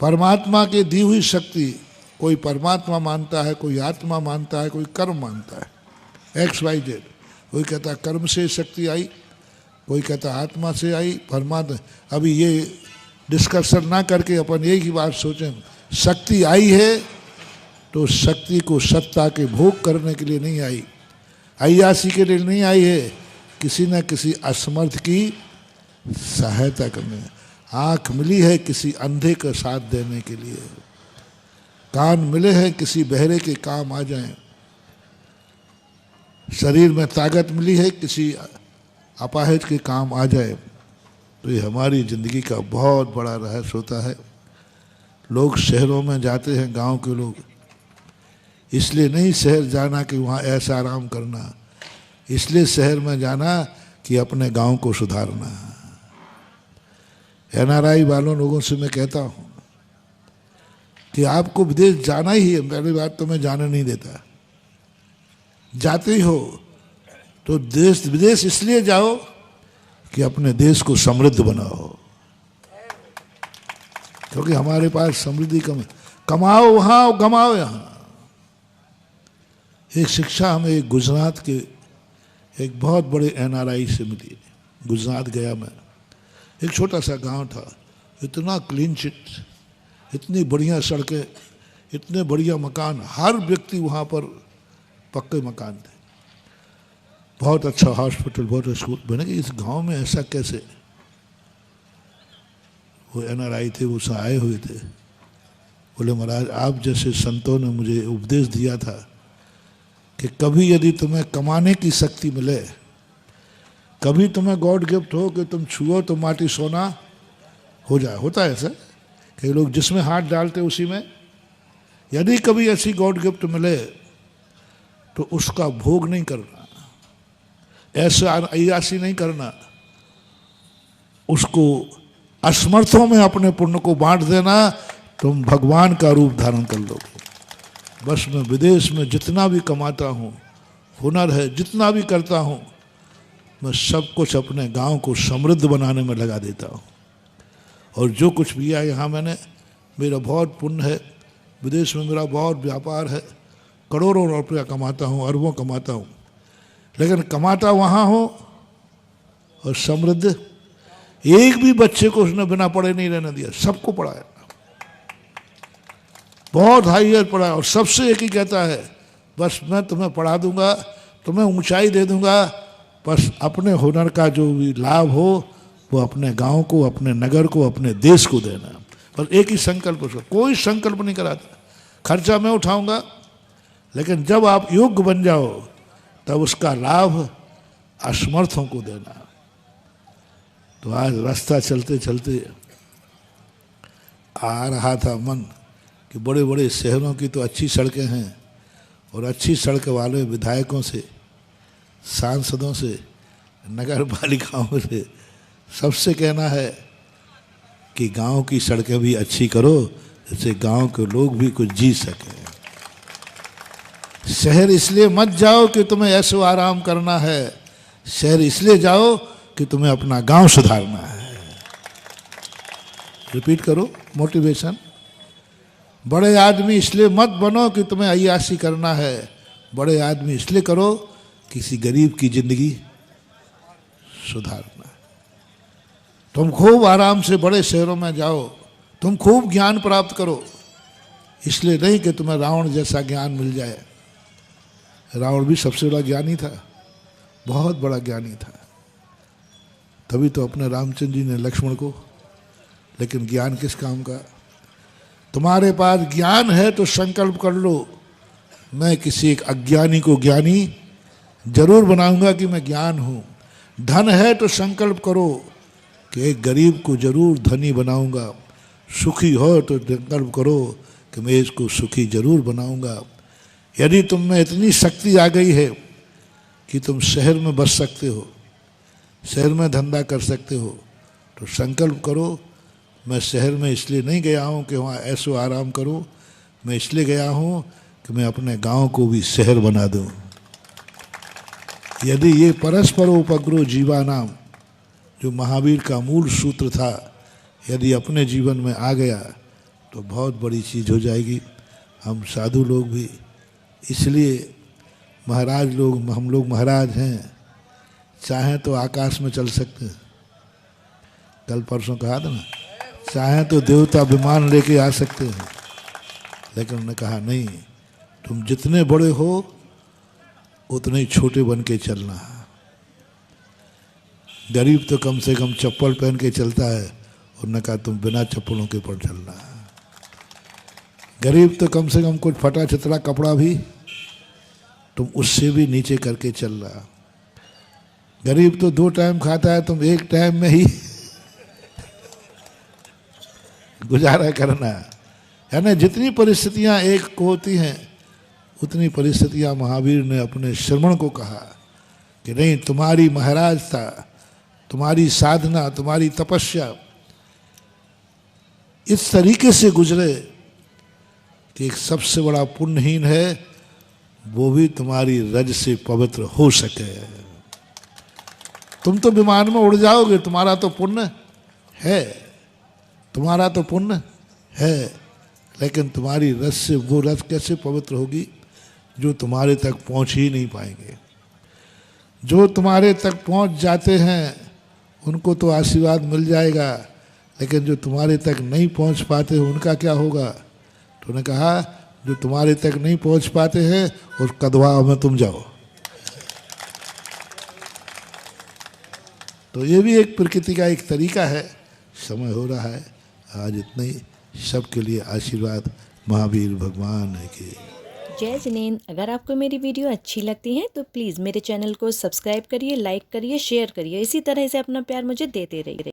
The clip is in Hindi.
परमात्मा की दी हुई शक्ति, कोई परमात्मा मानता है, कोई आत्मा मानता है, कोई कर्म मानता है, XYZ। कोई कहता है कर्म से शक्ति आई, कोई कहता है आत्मा से आई, परमात्मा। अभी ये डिस्कशन ना करके अपन एक ही बात सोचें, शक्ति आई है तो शक्ति को सत्ता के भोग करने के लिए नहीं आई, अय्यासी के लिए नहीं आई है, किसी न किसी असमर्थ की सहायता करने। आँख मिली है किसी अंधे का साथ देने के लिए, कान मिले हैं किसी बहरे के काम आ जाएं, शरीर में ताकत मिली है किसी अपाहिज के काम आ जाए। तो ये हमारी ज़िंदगी का बहुत बड़ा रहस्य होता है। लोग शहरों में जाते हैं, गांव के लोग, इसलिए नहीं शहर जाना कि वहाँ ऐसा आराम करना, इसलिए शहर में जाना कि अपने गांव को सुधारना। NRI वालों लोगों से मैं कहता हूँ कि आपको विदेश जाना ही है, पहली बात तो मैं जाने नहीं देता, जाते ही हो तो देश विदेश इसलिए जाओ कि अपने देश को समृद्ध बनाओ, क्योंकि हमारे पास समृद्धि कम है। कमाओ वहाँ और गमाओ यहाँ। एक शिक्षा हमें एक गुजरात के एक बहुत बड़े NRI से मिली। गुजरात गया मैं, एक छोटा सा गांव था, इतना क्लीन चिट, इतनी बढ़िया सड़कें, इतने बढ़िया मकान, हर व्यक्ति वहाँ पर पक्के मकान थे, बहुत अच्छा हॉस्पिटल, बहुत अच्छा स्कूल। मैंने कहा इस गांव में ऐसा कैसे? वो NRI थे, वो सब आए हुए थे, बोले महाराज आप जैसे संतों ने मुझे उपदेश दिया था कि कभी यदि तुम्हें कमाने की शक्ति मिले, कभी तुम्हें गॉड गिफ्ट हो कि तुम छुओ तो माटी सोना हो जाए। होता है ऐसा, कई लोग जिसमें हाथ डालते उसी में, यदि कभी ऐसी गॉड गिफ्ट मिले तो उसका भोग नहीं करना, ऐसा अय्यासी नहीं करना, उसको असमर्थों में अपने पुण्य को बांट देना, तुम भगवान का रूप धारण कर लोगे। बस मैं विदेश में जितना भी कमाता हूँ, हुनर है जितना भी करता हूँ, मैं सब कुछ अपने गांव को समृद्ध बनाने में लगा देता हूँ। और जो कुछ भी है यहाँ मैंने, मेरा बहुत पुण्य है, विदेश में मेरा बहुत व्यापार है, करोड़ों रुपया कमाता हूँ, अरबों कमाता हूँ, लेकिन कमाता वहाँ हो और समृद्ध, एक भी बच्चे को उसने बिना पढ़े नहीं रहने दिया, सबको पढ़ाया, बहुत हाईयर पढ़ाया। और सबसे एक ही कहता है, बस मैं तुम्हें पढ़ा दूंगा, तुम्हें ऊंचाई दे दूंगा, बस अपने हुनर का जो भी लाभ हो वो अपने गांव को, अपने नगर को, अपने देश को देना। बस एक ही संकल्प, उसका कोई संकल्प नहीं कराता, खर्चा मैं उठाऊंगा, लेकिन जब आप योग्य बन जाओ तब उसका लाभ असमर्थों को देना। तो आज रास्ता चलते चलते आ रहा था मन कि बड़े बड़े शहरों की तो अच्छी सड़कें हैं, और अच्छी सड़क वाले विधायकों से, सांसदों से, नगर पालिकाओं से सबसे कहना है कि गांव की सड़कें भी अच्छी करो, जिससे गांव के लोग भी कुछ जी सकें। शहर इसलिए मत जाओ कि तुम्हें ऐशो आराम करना है, शहर इसलिए जाओ कि तुम्हें अपना गांव सुधारना है। रिपीट करो मोटिवेशन। बड़े आदमी इसलिए मत बनो कि तुम्हें अय्यासी करना है, बड़े आदमी इसलिए करो किसी गरीब की जिंदगी सुधारना है। तुम खूब आराम से बड़े शहरों में जाओ, तुम खूब ज्ञान प्राप्त करो, इसलिए नहीं कि तुम्हें रावण जैसा ज्ञान मिल जाए। रावण भी सबसे बड़ा ज्ञानी था, बहुत बड़ा ज्ञानी था, तभी तो अपने रामचंद्र जी ने लक्ष्मण को, लेकिन ज्ञान किस काम का? तुम्हारे पास ज्ञान है तो संकल्प कर लो, मैं किसी एक अज्ञानी को ज्ञानी जरूर बनाऊंगा कि मैं ज्ञान हूँ। धन है तो संकल्प करो कि एक गरीब को जरूर धनी बनाऊंगा। सुखी हो तो संकल्प करो कि मैं इसको सुखी जरूर बनाऊंगा। यदि तुम में इतनी शक्ति आ गई है कि तुम शहर में बस सकते हो, शहर में धंधा कर सकते हो, तो संकल्प करो, मैं शहर में इसलिए नहीं गया हूँ कि वहाँ ऐसो आराम करूँ, मैं इसलिए गया हूँ कि मैं अपने गांव को भी शहर बना दूँ। यदि ये परस्पर उपग्रह जीवानाम जो महावीर का मूल सूत्र था, यदि अपने जीवन में आ गया तो बहुत बड़ी चीज़ हो जाएगी। हम साधु लोग भी इसलिए महाराज लोग, हम लोग महाराज हैं, चाहें तो आकाश में चल सकते हैं। कल परसों कहा था ना, चाहें तो देवता विमान लेके आ सकते हैं, लेकिन उन्होंने कहा नहीं, तुम जितने बड़े हो उतने ही छोटे बन के चलना। गरीब तो कम से कम चप्पल पहन के चलता है, उन्होंने कहा तुम बिना चप्पलों के पर चलना। गरीब तो कम से कम कुछ फटा चितरा कपड़ा भी तुम उससे भी नीचे करके चल रहा। गरीब तो 2 टाइम खाता है, तुम 1 टाइम में ही गुजारा करना है ना। जितनी परिस्थितियां एक को होती हैं, उतनी परिस्थितियां महावीर ने अपने श्रमण को कहा कि नहीं, तुम्हारी महाराजता, तुम्हारी साधना, तुम्हारी तपस्या इस तरीके से गुजरे कि एक सबसे बड़ा पुण्यहीन है वो भी तुम्हारी रज से पवित्र हो सके। तुम तो विमान में उड़ जाओगे, तुम्हारा तो पुण्य है, तुम्हारा तो पुण्य है, लेकिन तुम्हारी रस से वो रस कैसे पवित्र होगी जो तुम्हारे तक पहुंच ही नहीं पाएंगे। जो तुम्हारे तक पहुंच जाते हैं उनको तो आशीर्वाद मिल जाएगा, लेकिन जो तुम्हारे तक नहीं पहुंच पाते उनका क्या होगा। तो उन्होंने कहा जो तुम्हारे तक नहीं पहुंच पाते हैं उस कदवाव में तुम जाओ। तो ये भी एक प्रकृति का एक तरीका है। समय हो रहा है, आज इतना ही। सबके लिए आशीर्वाद महावीर भगवान है कि जय जिनेंद्र। अगर आपको मेरी वीडियो अच्छी लगती है तो प्लीज़ मेरे चैनल को सब्सक्राइब करिए, लाइक करिए, शेयर करिए। इसी तरह से अपना प्यार मुझे देते रहिए।